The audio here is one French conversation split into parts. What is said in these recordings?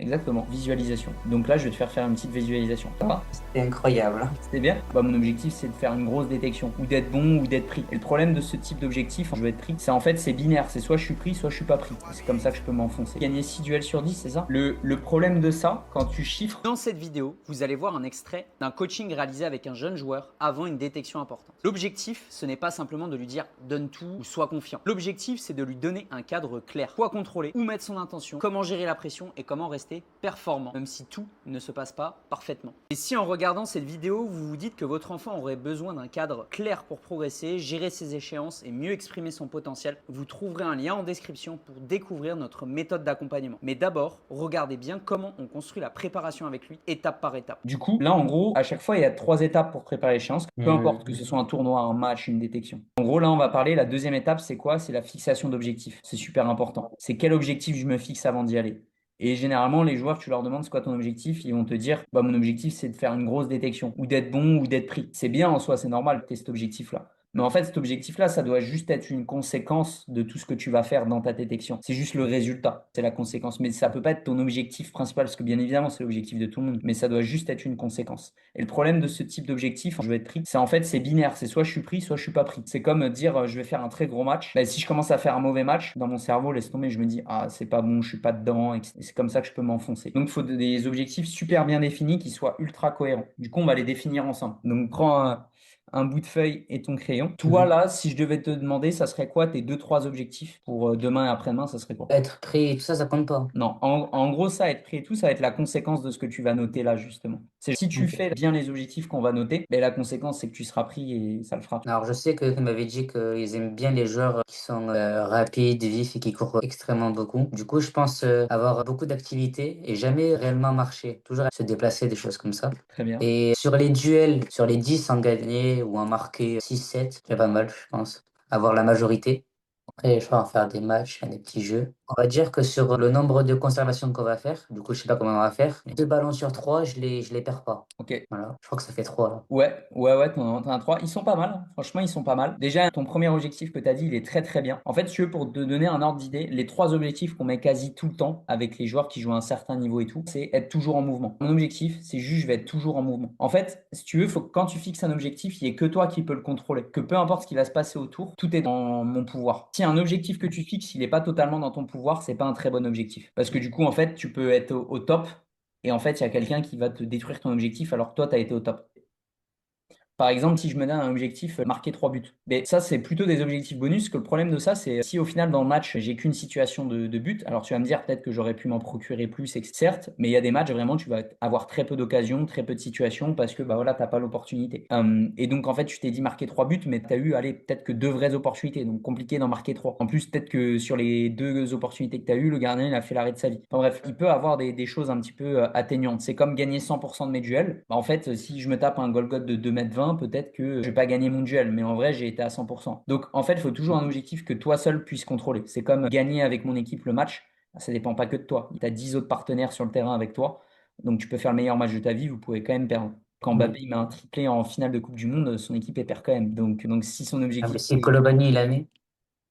Exactement, visualisation. Donc là, je vais te faire une petite visualisation. Ça va? C'est incroyable. C'était bien? Bah, mon objectif, c'est de faire une grosse détection, ou d'être bon, ou d'être pris. Et le problème de ce type d'objectif, je veux être pris, c'est en fait, c'est binaire. C'est soit je suis pris, soit je suis pas pris. C'est comme ça que je peux m'enfoncer. Gagner 6 duels sur 10, c'est ça? Le problème de ça, quand tu chiffres. Dans cette vidéo, vous allez voir un extrait d'un coaching réalisé avec un jeune joueur avant une détection importante. L'objectif, ce n'est pas simplement de lui dire donne tout ou sois confiant. L'objectif, c'est de lui donner un cadre clair. Quoi contrôler, où mettre son intention, comment gérer la pression et comment rester performant, même si tout ne se passe pas parfaitement. Et si en regardant cette vidéo, vous vous dites que votre enfant aurait besoin d'un cadre clair pour progresser, gérer ses échéances et mieux exprimer son potentiel, vous trouverez un lien en description pour découvrir notre méthode d'accompagnement. Mais d'abord, regardez bien comment on construit la préparation avec lui, étape par étape. Du coup, là, en gros, à chaque fois, il y a 3 étapes pour préparer l'échéance, peu importe que ce soit un tournoi, un match, une détection. En gros, là, on va parler, la deuxième étape, c'est quoi? C'est la fixation d'objectifs. C'est super important. C'est quel objectif je me fixe avant d'y aller. Et généralement, les joueurs, tu leur demandes c'est quoi ton objectif, ils vont te dire, bah, mon objectif, c'est de faire une grosse détection, ou d'être bon, ou d'être pris. C'est bien en soi, c'est normal que tu aies cet objectif-là. Mais en fait, cet objectif-là, ça doit juste être une conséquence de tout ce que tu vas faire dans ta détection. C'est juste le résultat, c'est la conséquence. Mais ça peut pas être ton objectif principal, parce que bien évidemment, c'est l'objectif de tout le monde. Mais ça doit juste être une conséquence. Et le problème de ce type d'objectif, je vais être pris, c'est en fait, c'est binaire. C'est soit je suis pris, soit je suis pas pris. C'est comme dire, je vais faire un très gros match. Bah, si je commence à faire un mauvais match, dans mon cerveau, laisse tomber, je me dis, ah, c'est pas bon, je suis pas dedans. Et c'est comme ça que je peux m'enfoncer. Donc, il faut des objectifs super bien définis qui soient ultra cohérents. Du coup, on va les définir ensemble. Donc, prends un bout de feuille et ton crayon. Toi, là, si je devais te demander, ça serait quoi tes deux, trois objectifs pour demain et après-demain, ça serait quoi? Être prêt et tout ça, ça compte pas. Non, en gros, ça, être prêt et tout, ça va être la conséquence de ce que tu vas noter là, justement. C'est si tu Ok. fais bien les objectifs qu'on va noter, ben, la conséquence, c'est que tu seras pris et ça le fera. Alors, je sais que tu m'avais dit qu'ils aiment bien les joueurs qui sont rapides, vifs et qui courent extrêmement beaucoup. Du coup, je pense avoir beaucoup d'activités et jamais réellement marcher. Toujours se déplacer, des choses comme ça. Très bien. Et sur les duels, sur les 10 en gagner ou en marquer 6-7, c'est pas mal, je pense. Avoir la majorité. Après, je vais en faire des matchs, faire des petits jeux. On va dire que sur le nombre de conservations qu'on va faire, du coup, je sais pas comment on va faire, mais 2 ballons sur 3, je les perds pas. Ok. Voilà, je crois que ça fait 3 là. Ouais, t'en as trois. Ils sont pas mal, hein. Franchement, ils sont pas mal. Déjà, ton premier objectif que tu as dit, il est très très bien. En fait, si tu veux, pour te donner un ordre d'idée, les trois objectifs qu'on met quasi tout le temps avec les joueurs qui jouent à un certain niveau et tout, c'est être toujours en mouvement. Mon objectif, c'est juste, je vais être toujours en mouvement. En fait, si tu veux, faut que quand tu fixes un objectif, il n'y ait que toi qui peux le contrôler. Que peu importe ce qui va se passer autour, tout est dans mon pouvoir. Si un objectif que tu fixes, il n'est pas totalement dans ton pouvoir, c'est pas un très bon objectif. Parce que du coup, en fait, tu peux être au top. Et en fait, il y a quelqu'un qui va te détruire ton objectif alors que toi, tu as été au top. Par exemple, si je me donne un objectif, marquer 3 buts. Mais ça, c'est plutôt des objectifs bonus, que le problème de ça, c'est si au final dans le match, j'ai qu'une situation de but, alors tu vas me dire peut-être que j'aurais pu m'en procurer plus, certes, mais il y a des matchs vraiment, tu vas avoir très peu d'occasions, très peu de situations, parce que bah voilà, t'as pas l'opportunité. Et donc en fait, tu t'es dit marquer 3 buts, mais tu as eu, allez, peut-être que deux vraies opportunités, donc compliqué d'en marquer 3. En plus, peut-être que sur les deux opportunités que tu as eues, le gardien, il a fait l'arrêt de sa vie. Enfin bref, il peut avoir des choses un petit peu atteignantes. C'est comme gagner 100% de mes duels. Bah, en fait, si je me tape un goal goal de 2,20 m, peut-être que je vais pas gagner mon duel, mais en vrai, j'ai été à 100%. Donc en fait, il faut toujours un objectif que toi seul puisses contrôler. C'est comme gagner avec mon équipe le match. Ça dépend pas que de toi. Tu as 10 autres partenaires sur le terrain avec toi. Donc tu peux faire le meilleur match de ta vie, vous pouvez quand même perdre. Quand Mbappé Mm. il met un triplé en finale de Coupe du Monde, son équipe elle perd quand même. Donc si son Ah, mais objectif si Colobani il a mis.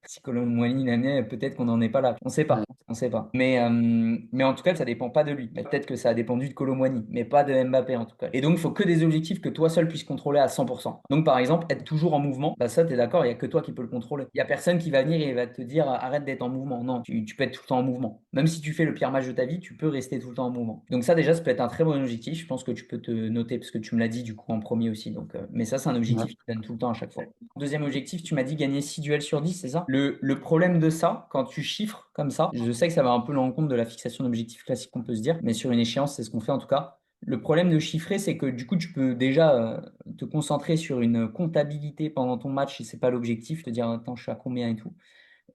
si Colomboigny l'année, peut-être qu'on n'en est pas là. On sait pas. Ouais. On sait pas. Mais en tout cas, ça dépend pas de lui. Mais peut-être que ça a dépendu de Colomboigny, mais pas de Mbappé en tout cas. Et donc, il faut que des objectifs que toi seul puisses contrôler à 100%. Donc, par exemple, être toujours en mouvement, bah ça, tu es d'accord, il n'y a que toi qui peux le contrôler. Il n'y a personne qui va venir et va te dire arrête d'être en mouvement. Non, tu peux être tout le temps en mouvement. Même si tu fais le pire match de ta vie, tu peux rester tout le temps en mouvement. Donc, ça, déjà, ça peut être un très bon objectif. Je pense que tu peux te noter parce que tu me l'as dit du coup en premier aussi. Donc, mais ça, c'est un Ouais. objectif qui donne tout le temps à chaque fois. Deuxième objectif, tu m'as dit gagner 6 duels sur 10, c'est ça? Le problème de ça, quand tu chiffres comme ça, je sais que ça va un peu l'encontre de la fixation d'objectifs classique qu'on peut se dire, mais sur une échéance, c'est ce qu'on fait en tout cas. Le problème de chiffrer, c'est que du coup, tu peux déjà te concentrer sur une comptabilité pendant ton match et c'est pas l'objectif, te dire attends, je suis à combien et tout.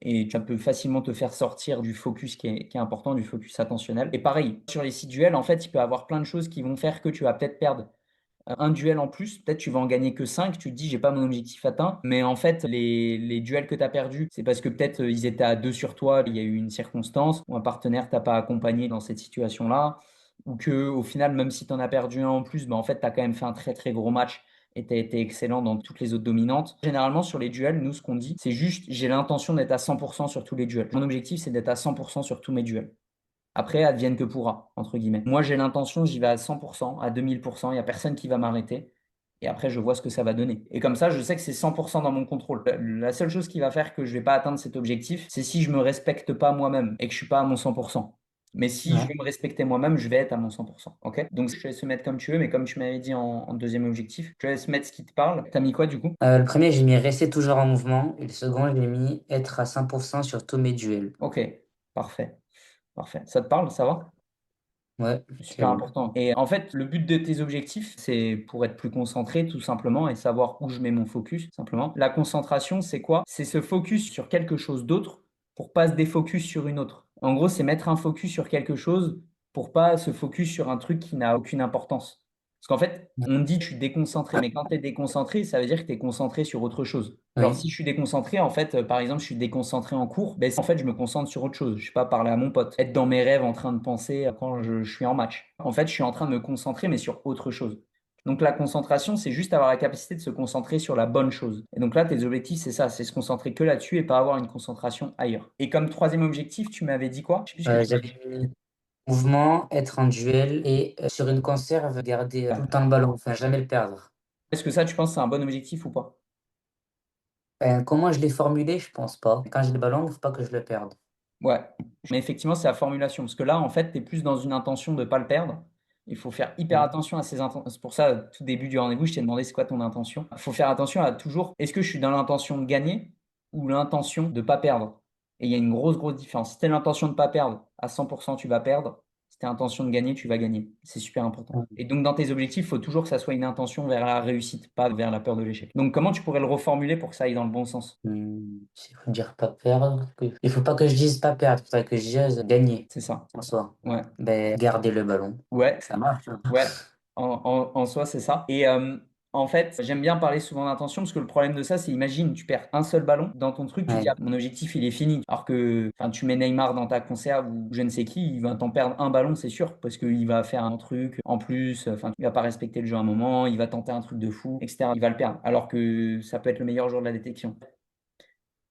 Et tu peux facilement te faire sortir du focus qui est important, du focus attentionnel. Et pareil, sur les 6 duels, en fait, il peut y avoir plein de choses qui vont faire que tu vas peut-être perdre un duel en plus, peut-être tu vas en gagner que 5. Tu te dis j'ai pas mon objectif atteint, mais en fait les duels que tu as perdus, c'est parce que peut-être ils étaient à 2 sur toi, il y a eu une circonstance, ou un partenaire t'a pas accompagné dans cette situation-là, ou que au final, même si tu en as perdu un en plus, bah, en fait tu as quand même fait un très très gros match et tu as été excellent dans toutes les autres dominantes. Généralement sur les duels, nous ce qu'on dit, c'est juste j'ai l'intention d'être à 100% sur tous les duels. Mon objectif c'est d'être à 100% sur tous mes duels. Après, advienne que pourra, entre guillemets. Moi, j'ai l'intention, j'y vais à 100%, à 2000%, il n'y a personne qui va m'arrêter. Et après, je vois ce que ça va donner. Et comme ça, je sais que c'est 100% dans mon contrôle. La seule chose qui va faire que je vais pas atteindre cet objectif, c'est si je me respecte pas moi-même et que je suis pas à mon 100%. Mais si je Ouais. veux me respecter moi-même, je vais être à mon 100%. Ok? Donc, je vais se mettre comme tu veux, mais comme tu m'avais dit en deuxième objectif, je vais se mettre ce qui te parle. T'as mis quoi du coup? Le premier, j'ai mis rester toujours en mouvement. Et le second, j'ai mis être à 100% sur tous mes duels. Ok, parfait. Parfait. Ça te parle, ça va? Ouais, Super nickel. important. Et en fait, le but de tes objectifs, c'est pour être plus concentré, tout simplement, et savoir où je mets mon focus, simplement. La concentration, c'est quoi? C'est se focus sur quelque chose d'autre pour pas se défocus sur une autre. En gros, c'est mettre un focus sur quelque chose pour pas se focus sur un truc qui n'a aucune importance. Parce qu'en fait, on dit que je suis déconcentré, mais quand tu es déconcentré, ça veut dire que tu es concentré sur autre chose. Genre, Oui. si je suis déconcentré, en fait, par exemple, je suis déconcentré en cours, ben, en fait, je me concentre sur autre chose. Je sais pas, parler à mon pote, être dans mes rêves en train de penser à quand je suis en match. En fait, je suis en train de me concentrer, mais sur autre chose. Donc, la concentration, c'est juste avoir la capacité de se concentrer sur la bonne chose. Et donc là, tes objectifs, c'est ça, c'est se concentrer que là-dessus et pas avoir une concentration ailleurs. Et comme troisième objectif, tu m'avais dit quoi? Je sais plus ce que tu m'avais dit. J'avais mis mouvement, être en duel et sur une conserve, garder tout le temps le ballon, enfin jamais le perdre. Est-ce que ça, tu penses, c'est un bon objectif ou pas? Comment je l'ai formulé, je pense pas. Quand j'ai le ballon, il ne faut pas que je le perde. Ouais, mais effectivement, c'est la formulation. Parce que là, en fait, tu es plus dans une intention de ne pas le perdre. Il faut faire hyper Mm. attention à ces intentions. C'est pour ça, tout début du rendez-vous, je t'ai demandé c'est quoi ton intention. Il faut faire attention à toujours, est-ce que je suis dans l'intention de gagner ou l'intention de ne pas perdre? Et il y a une grosse, grosse différence. Si tu as l'intention de ne pas perdre, à 100%, tu vas perdre. Si tu as l'intention de gagner, tu vas gagner. C'est super important. Et donc, dans tes objectifs, il faut toujours que ça soit une intention vers la réussite, pas vers la peur de l'échec. Donc, comment tu pourrais le reformuler pour que ça aille dans le bon sens? Il faut dire pas perdre. Il faut pas que je dise pas perdre, il faudrait que je dise gagner C'est ça. en soi. Ouais. Ben, garder le ballon. Ouais, Ça marche, hein. ouais, en soi, c'est ça. Et en fait, j'aime bien parler souvent d'intention parce que le problème de ça, c'est imagine, tu perds un seul ballon dans ton truc, tu dis, Ouais. ah, mon objectif, il est fini. Alors que enfin, tu mets Neymar dans ta conserve ou je ne sais qui, il va t'en perdre un ballon, c'est sûr, parce qu'il va faire un truc en plus, enfin, il va pas respecter le jeu à un moment, il va tenter un truc de fou, etc. Il va le perdre. Alors que ça peut être le meilleur jour de la détection.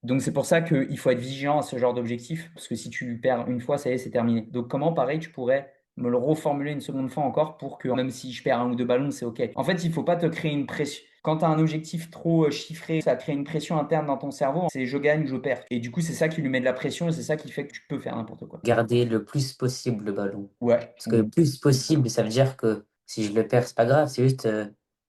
Donc c'est pour ça qu'il faut être vigilant à ce genre d'objectif, parce que si tu perds une fois, ça y est, c'est terminé. Donc comment, pareil, tu pourrais me le reformuler une seconde fois encore pour que même si je perds un ou deux ballons, c'est OK. En fait, il faut pas te créer une pression. Quand tu as un objectif trop chiffré, ça crée une pression interne dans ton cerveau. C'est je gagne, je perds. Et du coup, c'est ça qui lui met de la pression et c'est ça qui fait que tu peux faire n'importe quoi. Garder le plus possible le ballon. Ouais. Parce que le plus possible, ça veut dire que si je le perds, c'est pas grave, c'est juste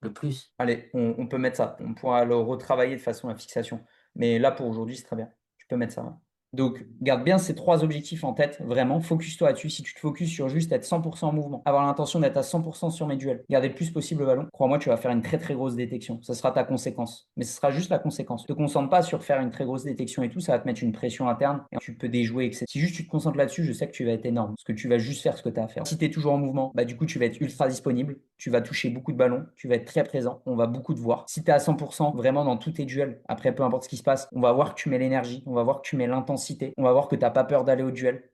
le plus. Allez, on peut mettre ça. On pourra le retravailler de façon à fixation. Mais là, pour aujourd'hui, c'est très bien. Tu peux mettre ça. Ouais. Donc, garde bien ces trois objectifs en tête, vraiment. Focus-toi là-dessus. Si tu te focuses sur juste être 100% en mouvement, avoir l'intention d'être à 100% sur mes duels, garder le plus possible le ballon, crois-moi, tu vas faire une très très grosse détection. Ça sera ta conséquence. Mais ce sera juste la conséquence. Ne te concentre pas sur faire une très grosse détection et tout, ça va te mettre une pression interne et tu peux déjouer, etc. Si juste tu te concentres là-dessus, je sais que tu vas être énorme. Parce que tu vas juste faire ce que tu as à faire. Si tu es toujours en mouvement, bah du coup, tu vas être ultra disponible. Tu vas toucher beaucoup de ballons. Tu vas être très présent. On va beaucoup te voir. Si tu es à 100% vraiment dans tous tes duels, après peu importe ce qui se passe, on va voir que tu mets l'énergie. On va voir que tu mets l'intensité. On va voir que tu n'as pas peur d'aller au duel.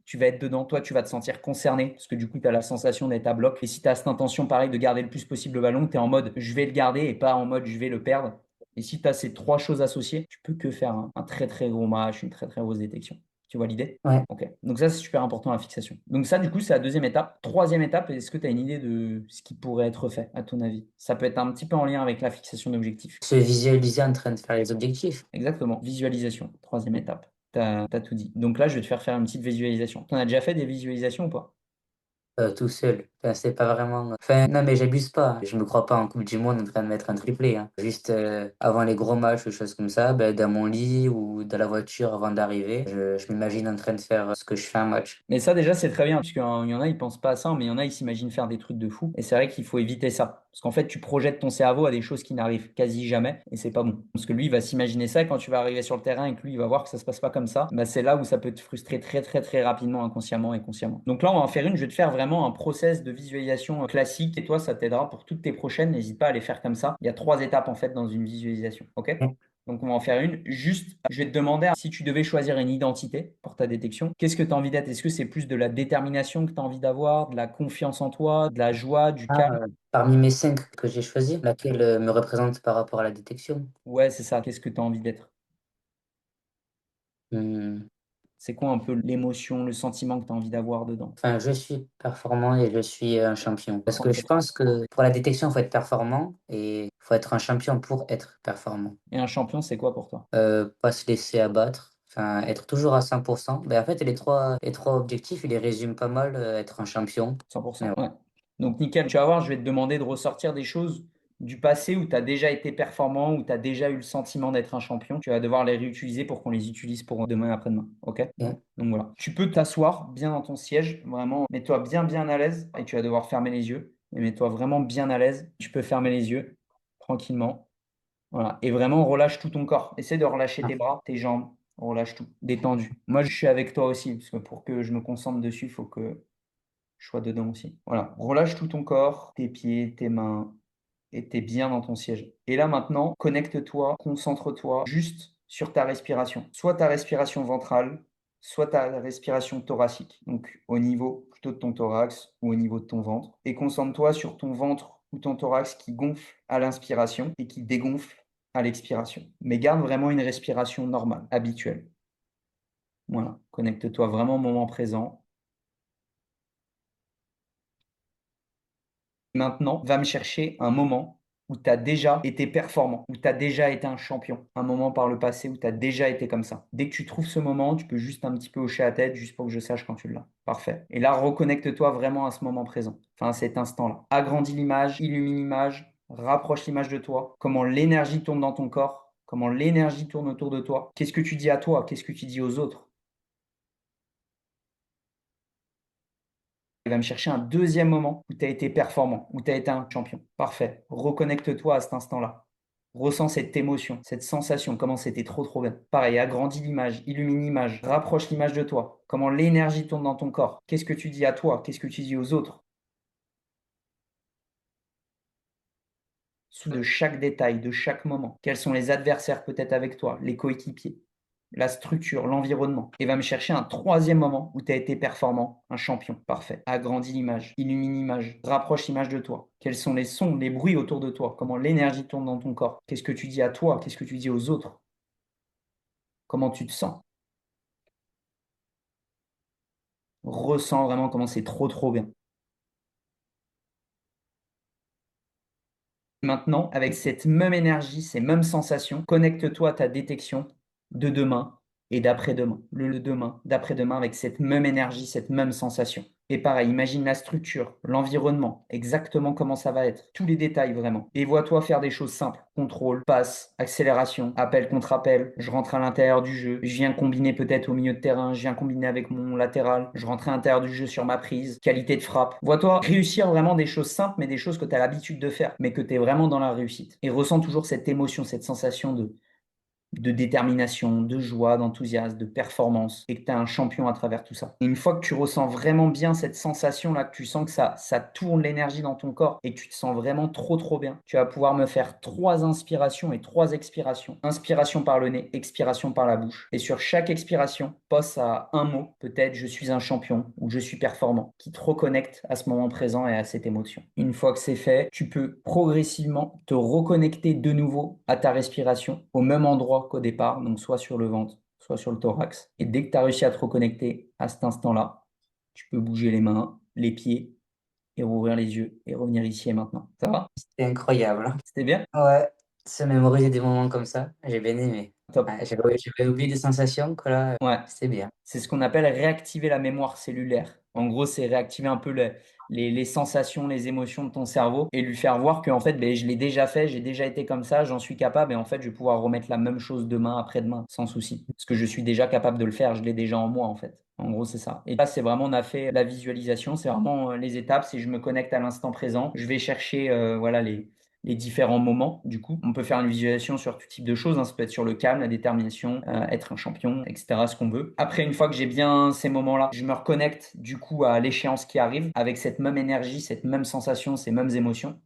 Tu vas être dedans, toi tu vas te sentir concerné parce que du coup tu as la sensation d'être à bloc. Et si tu as cette intention pareil de garder le plus possible le ballon, tu es en mode je vais le garder et pas en mode je vais le perdre. Et si tu as ces trois choses associées, tu peux que faire un très très gros match, une très très grosse détection. Tu vois l'idée? Ouais. Ok. Donc ça c'est super important la fixation. Donc ça du coup c'est la deuxième étape. Troisième étape, est-ce que tu as une idée de ce qui pourrait être fait à ton avis? Ça peut être un petit peu en lien avec la fixation d'objectifs. Se visualiser en train de faire les objectifs. Exactement. Visualisation, troisième étape. T'as tout dit. Donc là, je vais te faire faire une petite visualisation. T'en as déjà fait des visualisations ou pas? Tout seul. Enfin, c'est pas vraiment. Enfin, non, mais j'abuse pas. Je me crois pas en Coupe du Monde en train de mettre un triplé, hein. Juste avant les gros matchs ou choses comme ça, ben, dans mon lit ou dans la voiture avant d'arriver, je m'imagine en train de faire ce que je fais un match. Mais ça, déjà, c'est très bien, puisqu'il y en a, ils pensent pas à ça, mais il y en a, ils s'imaginent faire des trucs de fou. Et c'est vrai qu'il faut éviter ça. Parce qu'en fait, tu projettes ton cerveau à des choses qui n'arrivent quasi jamais, et c'est pas bon. Parce que lui, il va s'imaginer ça, et quand tu vas arriver sur le terrain et que lui, il va voir que ça se passe pas comme ça, bah, c'est là où ça peut te frustrer très, très, très rapidement, inconsciemment et consciemment. Donc là, on va en faire une. Je vais te faire vraiment un process de visualisation classique, et toi, ça t'aidera pour toutes tes prochaines. N'hésite pas à les faire comme ça. Il y a trois étapes, en fait, dans une visualisation. OK? Donc, on va en faire une. Juste, je vais te demander si tu devais choisir une identité pour ta détection, qu'est-ce que tu as envie d'être? Est-ce que c'est plus de la détermination que tu as envie d'avoir, de la confiance en toi, de la joie, du Ah, calme? parmi mes 5 que j'ai choisis, laquelle me représente par rapport à la détection? Ouais, c'est ça. Qu'est-ce que tu as envie d'être? Hmm. C'est quoi un peu l'émotion, le sentiment que tu as envie d'avoir dedans? Enfin, je suis performant et je suis un champion. Parce que je 100%. pense que pour la détection, il faut être performant et il faut être un champion pour être performant. Et un champion, c'est quoi pour toi? Pas se laisser abattre, enfin, être toujours à 100%. Ben, en fait, les trois objectifs, ils les résument pas mal, être un champion. Et 100%. Ouais. Donc nickel, tu vas voir, je vais te demander de ressortir des choses du passé où tu as déjà été performant, où tu as déjà eu le sentiment d'être un champion. Tu vas devoir les réutiliser pour qu'on les utilise pour demain et après-demain. OK? bien. Donc voilà. Tu peux t'asseoir bien dans ton siège, vraiment, mets-toi bien bien à l'aise et tu vas devoir fermer les yeux. Et mets-toi vraiment bien à l'aise. Tu peux fermer les yeux tranquillement. Voilà. Et vraiment, relâche tout ton corps. Essaie de relâcher Ah, tes bras, tes jambes. Relâche tout. Détendu. Moi, je suis avec toi aussi, parce que pour que je me concentre dessus, il faut que je sois dedans aussi. Voilà. Relâche tout ton corps, tes pieds, tes mains, et tu es bien dans ton siège. Et là, maintenant, connecte-toi, concentre-toi juste sur ta respiration. Soit ta respiration ventrale, soit ta respiration thoracique. Donc, au niveau plutôt de ton thorax ou au niveau de ton ventre. Et concentre-toi sur ton ventre ou ton thorax qui gonfle à l'inspiration et qui dégonfle à l'expiration. Mais garde vraiment une respiration normale, habituelle. Voilà. Connecte-toi vraiment au moment présent. Maintenant, va me chercher un moment où tu as déjà été performant, où tu as déjà été un champion, un moment par le passé où tu as déjà été comme ça. Dès que tu trouves ce moment, tu peux juste un petit peu hocher la tête, juste pour que je sache quand tu l'as. Parfait. Et là, reconnecte-toi vraiment à ce moment présent, enfin à cet instant-là. Agrandis l'image, illumine l'image, rapproche l'image de toi, comment l'énergie tourne dans ton corps, comment l'énergie tourne autour de toi. Qu'est-ce que tu dis à toi? Qu'est-ce que tu dis aux autres? Il va me chercher un deuxième moment où tu as été performant, où tu as été un champion. Parfait. Reconnecte-toi à cet instant-là. Ressens cette émotion, cette sensation, comment c'était trop trop bien. Pareil, agrandis l'image, illumine l'image, rapproche l'image de toi. Comment l'énergie tourne dans ton corps. Qu'est-ce que tu dis à toi? Qu'est-ce que tu dis aux autres? Sous de chaque détail, de chaque moment. Quels sont les adversaires peut-être avec toi, les coéquipiers, la structure, l'environnement. Et va me chercher un troisième moment où tu as été performant, un champion. Parfait. Agrandis l'image, illumine l'image, rapproche l'image de toi. Quels sont les sons, les bruits autour de toi? Comment l'énergie tourne dans ton corps? Qu'est-ce que tu dis à toi? Qu'est-ce que tu dis aux autres? Comment tu te sens? Ressens vraiment comment c'est trop trop bien. Maintenant, avec cette même énergie, ces mêmes sensations, connecte-toi à ta détection de demain et d'après-demain. Le demain, d'après-demain, avec cette même énergie, cette même sensation. Et pareil, imagine la structure, l'environnement, exactement comment ça va être. Tous les détails vraiment. Et vois-toi faire des choses simples. Contrôle, passe, accélération, appel contre appel. Je rentre à l'intérieur du jeu. Je viens combiner peut-être au milieu de terrain. Je viens combiner avec mon latéral. Je rentre à l'intérieur du jeu sur ma prise. Qualité de frappe. Vois-toi réussir vraiment des choses simples, mais des choses que tu as l'habitude de faire, mais que tu es vraiment dans la réussite. Et ressens toujours cette émotion, cette sensation de détermination, de joie, d'enthousiasme, de performance, et que tu es un champion à travers tout ça. Et une fois que tu ressens vraiment bien cette sensation-là, que tu sens que ça tourne l'énergie dans ton corps et que tu te sens vraiment trop trop bien, tu vas pouvoir me faire 3 inspirations et 3 expirations. Inspiration par le nez, expiration par la bouche. Et sur chaque expiration, pense à un mot, peut-être je suis un champion ou je suis performant, qui te reconnecte à ce moment présent et à cette émotion. Une fois que c'est fait, tu peux progressivement te reconnecter de nouveau à ta respiration au même endroit qu'au départ, donc soit sur le ventre, soit sur le thorax. Et dès que tu as réussi à te reconnecter à cet instant-là, tu peux bouger les mains, les pieds et rouvrir les yeux et revenir ici et maintenant. Ça va? c'est incroyable, hein. C'était bien? Ouais, se mémoriser des moments comme ça, j'ai bien aimé. Top. Ouais, j'avais oublié des sensations que là, Ouais. c'était bien. C'est ce qu'on appelle réactiver la mémoire cellulaire. En gros, c'est réactiver un peu les sensations, les émotions de ton cerveau et lui faire voir que en fait, ben, je l'ai déjà fait, j'ai déjà été comme ça, j'en suis capable et en fait, je vais pouvoir remettre la même chose demain, après-demain, sans souci. Parce que je suis déjà capable de le faire, je l'ai déjà en moi en fait. En gros, c'est ça. Et là, c'est vraiment, on a fait la visualisation, c'est vraiment les étapes, c'est je me connecte à l'instant présent, je vais chercher voilà, les différents moments. Du coup, on peut faire une visualisation sur tout type de choses, hein. Ça peut être sur le calme, la détermination, être un champion, etc. Ce qu'on veut. Après, une fois que j'ai bien ces moments-là, je me reconnecte du coup à l'échéance qui arrive avec cette même énergie, cette même sensation, ces mêmes émotions.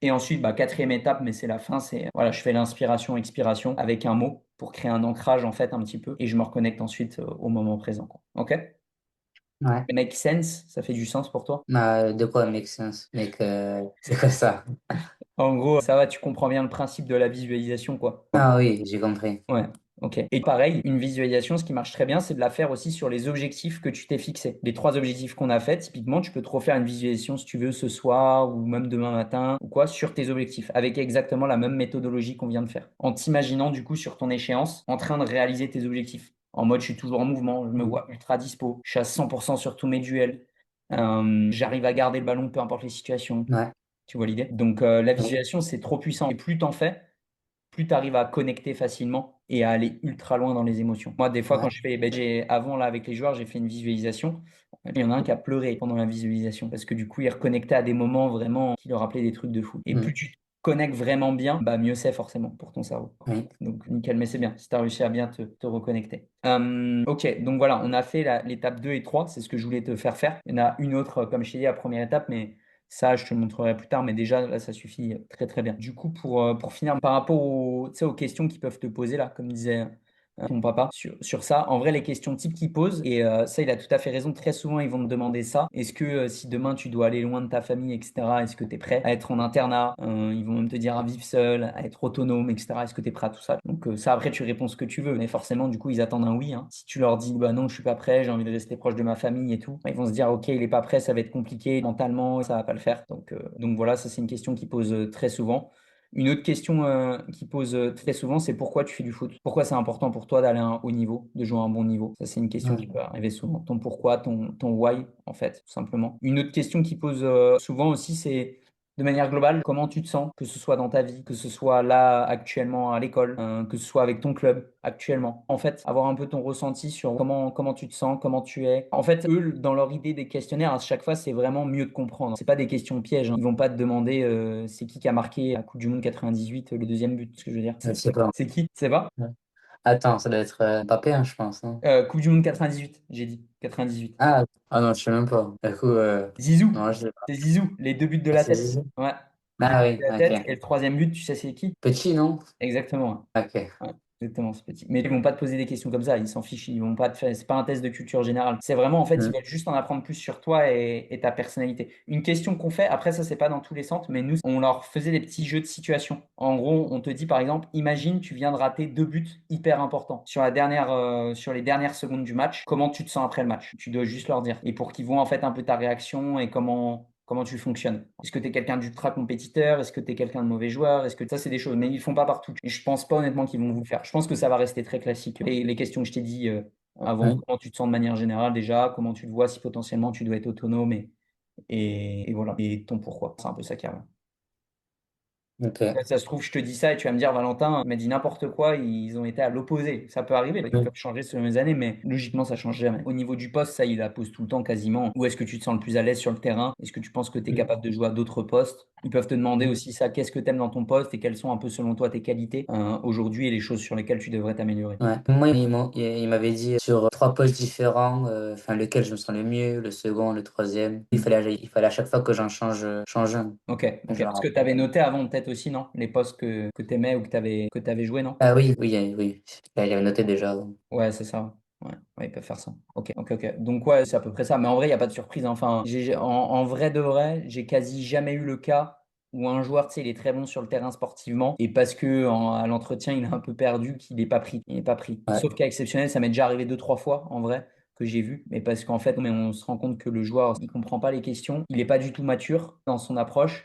Et ensuite, bah, quatrième étape, mais c'est la fin, c'est voilà, je fais l'inspiration, expiration avec un mot pour créer un ancrage en fait un petit peu et je me reconnecte ensuite au moment présent, quoi. Ok? Ouais. Make sense? Ça fait du sens pour toi? Bah, de quoi make sense? Mec, c'est quoi ça? En gros, ça va, tu comprends bien le principe de la visualisation, quoi. Ah oui, j'ai compris. Ouais. Ok. Et pareil, une visualisation, ce qui marche très bien, c'est de la faire aussi sur les objectifs que tu t'es fixés. Les 3 objectifs qu'on a fait, typiquement, tu peux te refaire une visualisation si tu veux ce soir ou même demain matin ou quoi sur tes objectifs avec exactement la même méthodologie qu'on vient de faire. En t'imaginant du coup sur ton échéance en train de réaliser tes objectifs. En mode, je suis toujours en mouvement, je me vois ultra dispo, je suis à 100% sur tous mes duels, j'arrive à garder le ballon peu importe les situations. Ouais. Tu vois l'idée? Donc la Ouais. visualisation, c'est trop puissant. Et plus t'en fais, plus tu arrives à connecter facilement et à aller ultra loin dans les émotions. Moi, des fois, Ouais. quand je fais, ben, avant là avec les joueurs, j'ai fait une visualisation. Il y en a un qui a pleuré pendant la visualisation parce que du coup, il reconnectait à des moments vraiment qui leur rappelaient des trucs de fou. Et plus tu te connectes vraiment bien, bah mieux c'est forcément pour ton cerveau. Oui. Donc nickel, mais c'est bien si tu as réussi à bien te reconnecter. Ok, donc voilà, on a fait l'étape 2 et 3, c'est ce que je voulais te faire faire. Il y en a une autre, comme je t'ai dit, la première étape, mais ça, je te le montrerai plus tard, mais déjà, là, ça suffit très très bien. Du coup, pour finir, par rapport aux, tu sais, aux questions qu'ils peuvent te poser, là, comme disait ton papa, sur ça, en vrai, les questions types qu'ils posent, et ça, il a tout à fait raison, très souvent, ils vont te demander ça. Est-ce que si demain, tu dois aller loin de ta famille, etc., est-ce que tu es prêt à être en internat? Ils vont même te dire à vivre seul, à être autonome, etc. Est-ce que tu es prêt à tout ça? Donc ça, après, tu réponds ce que tu veux, mais forcément, du coup, ils attendent un oui, hein. Si tu leur dis, bah non, je suis pas prêt, j'ai envie de rester proche de ma famille et tout, bah, ils vont se dire, ok, il est pas prêt, ça va être compliqué mentalement, ça va pas le faire. Donc voilà, ça c'est une question qu'ils posent très souvent. Une autre question qu'ils posent très souvent, c'est pourquoi tu fais du foot? Pourquoi c'est important pour toi d'aller à un haut niveau, de jouer à un bon niveau? Ça, c'est une question qui peut arriver souvent. Ton pourquoi, ton why, en fait, tout simplement. Une autre question qu'ils posent souvent aussi, c'est de manière globale, comment tu te sens, que ce soit dans ta vie, que ce soit là actuellement à l'école, que ce soit avec ton club actuellement. En fait, avoir un peu ton ressenti sur comment tu te sens, comment tu es. En fait, eux, dans leur idée des questionnaires, à chaque fois, c'est vraiment mieux de comprendre. C'est pas des questions pièges, hein. Ils vont pas te demander c'est qui a marqué à la Coupe du Monde 98 le deuxième but, ce que je veux dire. Je sais pas. C'est qui? C'est pas? Ouais. Attends, ça doit être Mbappé, hein, je pense, non? Coupe du Monde 98, j'ai dit. 98. Ah, ah non, je sais même pas. Du coup, Zizou. non, je sais pas. C'est Zizou, les 2 buts de Ah, la c'est tête. Zizou. Ouais. Les Ah buts oui, de la tête. ok. Et le troisième but, tu sais c'est qui? Petit, non? Exactement. Ok. Ouais, exactement, c'est petit. Mais ils vont pas te poser des questions comme ça, ils s'en fichent, ils vont pas te faire. C'est pas un test de culture générale. C'est vraiment, en fait, ils Mm. veulent juste en apprendre plus sur toi et ta personnalité. Une question qu'on fait, après ça, c'est pas dans tous les centres, mais nous, on leur faisait des petits jeux de situation. En gros, on te dit par exemple, imagine, tu viens de rater 2 buts hyper importants sur les dernières secondes du match. Comment tu te sens après le match? Tu dois juste leur dire. Et pour qu'ils voient en fait un peu ta réaction et comment tu fonctionnes. Est-ce que tu es quelqu'un d'ultra compétiteur? Est-ce que tu es quelqu'un de mauvais joueur? Est-ce que ça, c'est des choses, mais ils le font pas partout. Et je pense pas honnêtement qu'ils vont vous le faire. Je pense que ça va rester très classique. Les questions que je t'ai dit avant, Oui. comment tu te sens de manière générale déjà, comment tu te vois si potentiellement tu dois être autonome et voilà. Et ton pourquoi. C'est un peu ça qui arrive. Ok. Ça se trouve, je te dis ça et tu vas me dire, Valentin, il m'a dit n'importe quoi, ils ont été à l'opposé. Ça peut arriver, ils Mm. peuvent changer selon les années, mais logiquement, ça change jamais. Au niveau du poste, ça, il la pose tout le temps quasiment. Où est-ce que tu te sens le plus à l'aise sur le terrain? Est-ce que tu penses que tu es Mm. capable de jouer à d'autres postes? Ils peuvent te demander Mm. aussi ça, qu'est-ce que tu aimes dans ton poste et quelles sont un peu selon toi tes qualités aujourd'hui et les choses sur lesquelles tu devrais t'améliorer. Ouais. Moi, il m'avait dit sur 3 postes différents, enfin lequel je me sens le mieux, le second, le troisième. Il fallait à chaque fois que j'en change un. Ok, ok. Je me Parce que tu avais rappelle. noté avant peut-être aussi, non? Les postes que tu aimais ou que tu avais joué, non? Ah oui, oui, oui. Il avait noté déjà. Ouais, c'est ça. Ouais, ouais, ils peuvent faire ça. Ok, ok, ok. Donc ouais, c'est à peu près ça. Mais en vrai, il n'y a pas de surprise, hein. Enfin, en vrai de vrai, j'ai quasi jamais eu le cas où un joueur, tu sais, il est très bon sur le terrain sportivement et parce que à l'entretien, il est un peu perdu, qu'il n'est pas pris. Il n'est pas pris. Ouais. Sauf cas exceptionnel, ça m'est déjà arrivé 2, 3 fois en vrai que j'ai vu. Mais parce qu'en fait, mais on se rend compte que le joueur, il comprend pas les questions. Il n'est pas du tout mature dans son approche.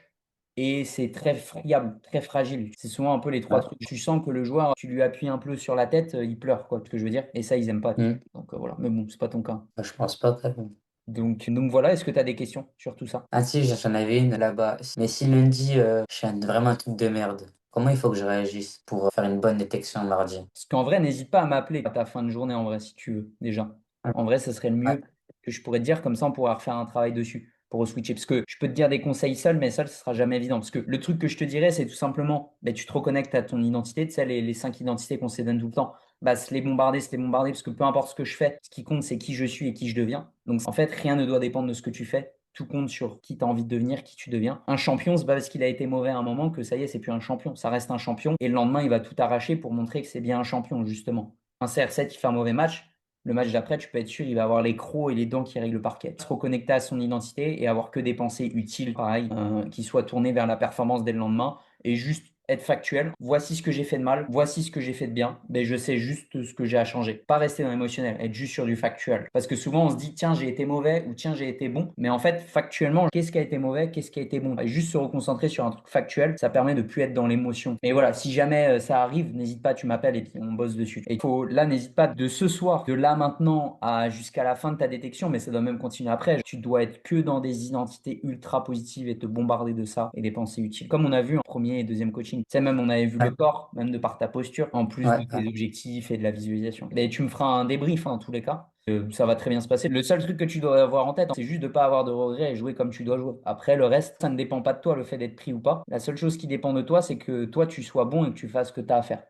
Et c'est très friable, très fragile. C'est souvent un peu les 3 trucs. Tu sens que le joueur, tu lui appuies un peu sur la tête, il pleure, quoi, ce que je veux dire. Et ça, ils aiment pas. Mm. Donc voilà. Mais bon, c'est pas ton cas. Je pense pas quand même. Donc voilà, est-ce que tu as des questions sur tout ça? Ah si, j'en avais une là-bas. Mais si lundi, je fais vraiment un truc de merde, comment il faut que je réagisse pour faire une bonne détection mardi? Parce qu'en vrai, n'hésite pas à m'appeler à ta fin de journée, en vrai, si tu veux, déjà. Ouais. En vrai, ça serait le Ouais. mieux que je pourrais te dire, comme ça, on pourra refaire un travail dessus pour switcher. Parce que je peux te dire des conseils seuls, mais seul, ce sera jamais évident. Parce que le truc que je te dirais, c'est tout simplement, ben, tu te reconnectes à ton identité, tu sais, les 5 identités qu'on se donne tout le temps. Bah, se les bombarder, parce que peu importe ce que je fais, ce qui compte, c'est qui je suis et qui je deviens. Donc, en fait, rien ne doit dépendre de ce que tu fais. Tout compte sur qui tu as envie de devenir, qui tu deviens. Un champion, c'est pas parce qu'il a été mauvais à un moment que ça y est, c'est plus un champion. Ça reste un champion. Et le lendemain, il va tout arracher pour montrer que c'est bien un champion, justement. Un CR7 qui fait un mauvais match, le match d'après, tu peux être sûr, il va avoir les crocs et les dents qui règlent le parquet. Se reconnecter à son identité et avoir que des pensées utiles, pareil, qui soient tournées vers la performance dès le lendemain. Et juste être factuel. Voici ce que j'ai fait de mal, voici ce que j'ai fait de bien. Mais je sais juste ce que j'ai à changer. Pas rester dans l'émotionnel, être juste sur du factuel. Parce que souvent, on se dit, tiens, j'ai été mauvais ou tiens, j'ai été bon. Mais en fait, factuellement, qu'est-ce qui a été mauvais, qu'est-ce qui a été bon? Et juste se reconcentrer sur un truc factuel, ça permet de plus être dans l'émotion. Mais voilà, si jamais ça arrive, n'hésite pas, tu m'appelles et puis on bosse dessus. Et il faut, là, n'hésite pas de ce soir, de là maintenant à jusqu'à la fin de ta détection, mais ça doit même continuer après. Tu dois être que dans des identités ultra positives et te bombarder de ça et des pensées utiles. Comme on a vu en premier et deuxième coaching. Tu sais, même on avait vu le Ouais, corps, même de par ta posture, en plus ouais, de ouais. tes objectifs et de la visualisation. Et tu me feras un débrief dans tous les cas. Ça va très bien se passer. Le seul truc que tu dois avoir en tête, c'est juste de ne pas avoir de regrets et jouer comme tu dois jouer. Après, le reste, ça ne dépend pas de toi, le fait d'être pris ou pas. La seule chose qui dépend de toi, c'est que toi, tu sois bon et que tu fasses ce que tu as à faire.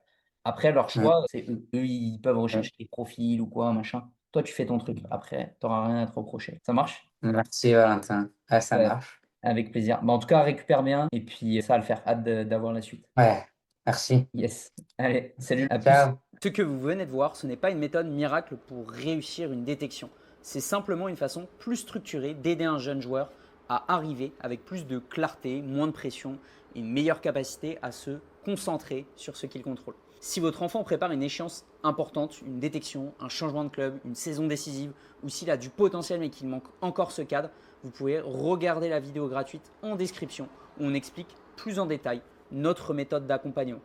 Après, leur Mm, choix, c'est eux. Eux, ils peuvent mm. rechercher des profils ou quoi, machin. Toi, tu fais ton truc. Après, tu n'auras rien à te reprocher. Ça marche? Merci Valentin. Ah, ça Ouais, marche. avec plaisir. Bah, en tout cas, récupère bien et puis ça va le faire. Hâte d'avoir la suite. Ouais, merci. Yes. Allez, salut, à plus. Ciao. Ce que vous venez de voir, ce n'est pas une méthode miracle pour réussir une détection. C'est simplement une façon plus structurée d'aider un jeune joueur à arriver avec plus de clarté, moins de pression et une meilleure capacité à se concentrer sur ce qu'il contrôle. Si votre enfant prépare une échéance importante, une détection, un changement de club, une saison décisive, ou s'il a du potentiel mais qu'il manque encore ce cadre, vous pouvez regarder la vidéo gratuite en description où on explique plus en détail notre méthode d'accompagnement.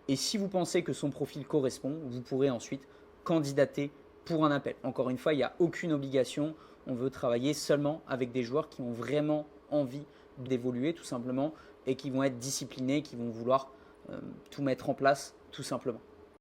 Et si vous pensez que son profil correspond, vous pourrez ensuite candidater pour un appel. Encore une fois, il n'y a aucune obligation. On veut travailler seulement avec des joueurs qui ont vraiment envie d'évoluer tout simplement et qui vont être disciplinés, qui vont vouloir tout mettre en place tout simplement.